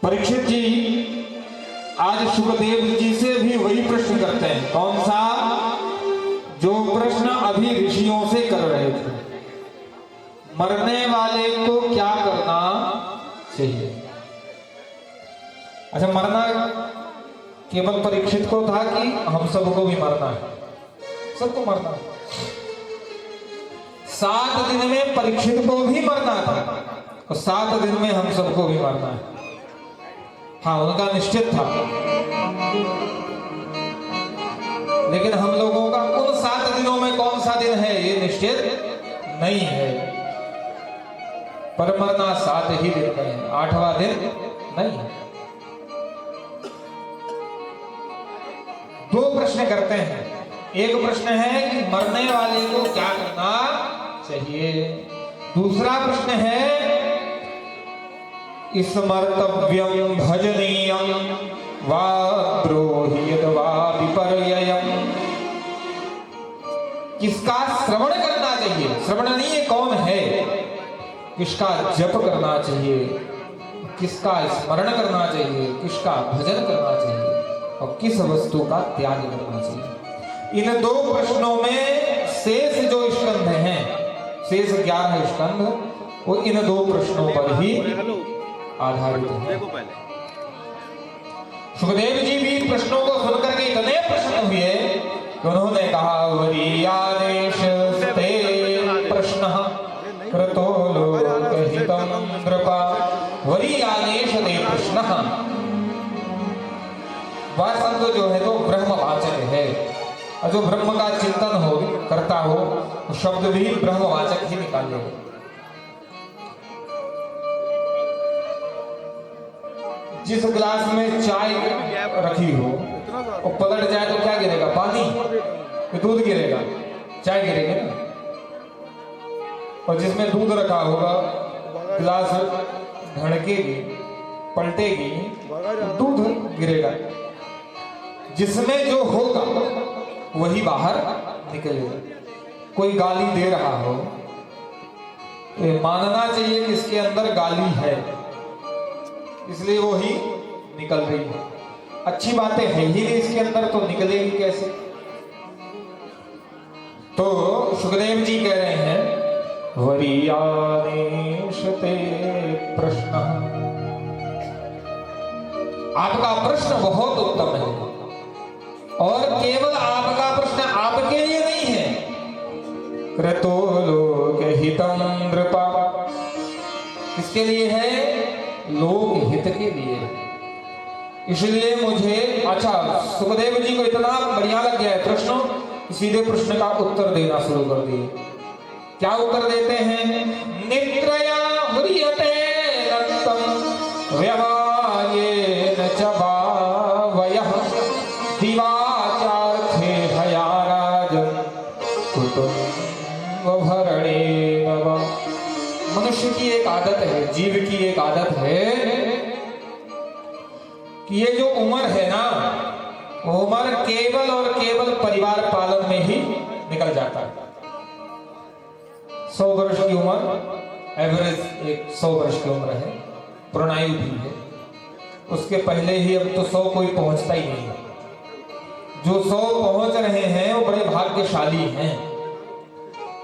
परीक्षित जी आज सुखदेव जी से भी वही प्रश्न करते हैं। कौन सा? जो प्रश्न अभी ऋषियों से कर रहे थे, मरने वाले को क्या करना चाहिए। अच्छा, मरना केवल परीक्षित को था कि हम सबको भी मरना है? सबको मरना है। 7 दिन में परीक्षित को भी मरना था और 7 दिन में हम सबको भी मरना है। हाँ, उनका निश्चित था, लेकिन हम लोगों का उन 7 दिनों में कौन सा दिन है ये निश्चित नहीं है। पर मरना 7 ही दिन में है, 8वां दिन नहीं है। 2 प्रश्न करते हैं। एक प्रश्न है कि मरने वाले को क्या करना चाहिए। दूसरा प्रश्न है स्मर्तव्यम भजनीयम वा द्रोहियत वा विपर्ययम। किसका श्रवण करना चाहिए? श्रवणनीय कौन है? किसका जप करना चाहिए, किसका स्मरण करना चाहिए, किसका भजन करना चाहिए और किस वस्तु का त्याग करना चाहिए। इन 2 प्रश्नों में शेष जो स्कंध हैं, शेष 11 स्कंध, वो इन 2 प्रश्नों पर ही आधारित है। सुखदेव जी भी प्रश्नों को सुनकर के इतने प्रसन्न हुए कि उन्होंने कहा वरीयादेश ते प्रश्नः कृतो लोकहितं नृपा। वरीयादेश ते प्रश्नः, वह शब्द जो है तो ब्रह्मवाचक है, और जो ब्रह्म का चिंतन हो करता हो तो शब्द भी ब्रह्मवाचक ही निकालेगा। जिस गिलास में चाय रखी हो और पलट जाए तो क्या गिरेगा? पानी? कि दूध गिरेगा? चाय गिरेगी ना। और जिसमें दूध रखा होगा, गिलास धड़केगी, पलटेगी, दूध गिरेगा। जिसमें जो होगा वही बाहर निकलेगा। कोई गाली दे रहा हो तो मानना चाहिए कि इसके अंदर गाली है, इसलिए वो ही निकल रही है। अच्छी बातें है ही नहीं इसके अंदर, तो निकलेगी कैसे? तो सुखदेव जी कह रहे हैं वरीयादेश ते प्रश्न। आपका प्रश्न बहुत उत्तम है और केवल आपका प्रश्न आपके लिए नहीं है। कृतो लोकहितं नृपा, किसके लिए है? लोक हित के लिए। इसलिए मुझे, अच्छा, सुखदेव जी को इतना बढ़िया लग गया है प्रश्न, सीधे प्रश्न का उत्तर देना शुरू कर दिए। क्या उत्तर देते हैं? निद्रया ह्रियते नक्तं व्यवायेन च भावयः दिवाचार्थे हया राजन् कुटुम्बभरणेन वा। मनुष्य की एक आदत है, जीव की एक आदत है कि ये जो उम्र है ना, वो उम्र केवल और केवल परिवार पालन में ही निकल जाता है। 100 वर्ष की उम्र एवरेज, एक 100 वर्ष की उम्र है, पूर्णायु भी है। उसके पहले ही अब तो 100 कोई पहुंचता ही नहीं है। जो 100 पहुंच रहे हैं वो बड़े भाग्यशाली हैं।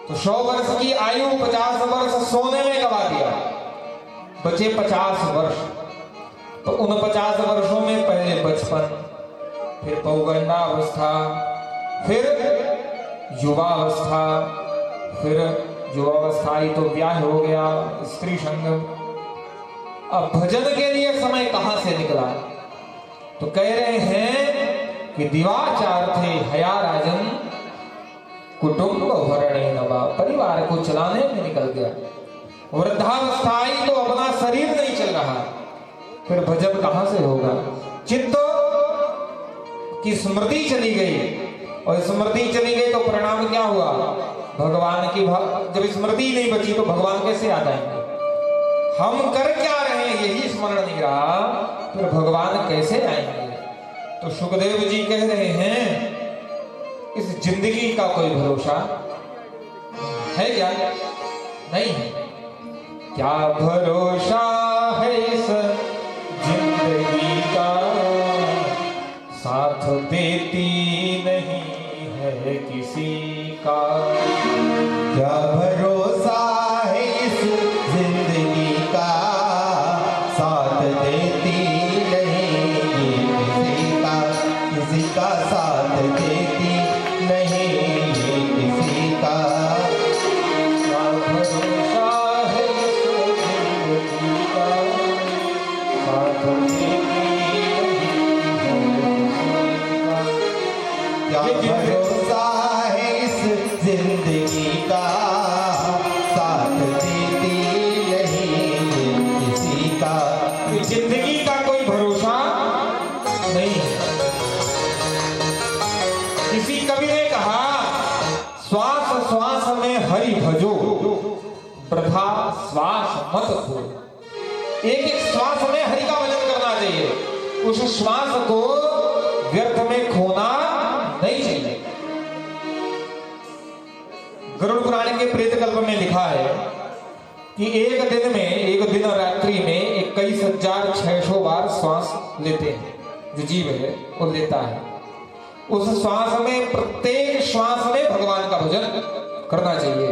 तो 100 वर्ष की आयु 50 वर्ष सोने में गवा दिया, बचे 50 वर्ष। तो उन 50 वर्षों में पहले बचपन, फिर पौगंडावस्था, फिर युवावस्था, फिर युवावस्था ही तो ब्याह हो गया, स्त्री संगम। अब भजन के लिए समय कहां से निकला? तो कह रहे हैं कि दिवाचार्थे हया राजन कुटुंब भरणेन वा, परिवार को चलाने में निकल गया। वृद्धावस्था आई तो अपना शरीर नहीं चल रहा, फिर भजन कहां से होगा? चित्त की स्मृति चली गई, और स्मृति चली गई तो परिणाम क्या हुआ? भगवान की जब स्मृति नहीं बची तो भगवान कैसे आ जाएंगे? हम कर क्या रहे हैं यही स्मरण नहीं रहा, फिर भगवान कैसे आएंगे? तो सुखदेव जी कह रहे हैं इस जिंदगी का कोई भरोसा है क्या? नहीं है। क्या भरोसा है इस जिंदगी देती नहीं है किसी का। क्या भरोसा है इस जिंदगी का, साथ देती नहीं ये किसी का, किसी का साथ देती नहीं ये किसी का। क्या भरोसा है इस जिंदगी का, साथ देती क्या भरोसा है इस जिंदगी का, साथ देती नहीं ये किसी का। जिंदगी का कोई भरोसा नहीं है। किसी कवि ने कहा, श्वास श्वास में हरि भजो, वृथा श्वास मत खो। एक एक श्वास में हरि का भजन करना चाहिए, उस श्वास को व्यर्थ में खोना नहीं चाहिए। गरुड़ पुराण के प्रेत कल्प में लिखा है कि एक दिन रात्रि में 21,600 बार श्वास लेते हैं, जो जीव है वो लेता है। उस श्वास में, प्रत्येक श्वास में भगवान का भजन करना चाहिए।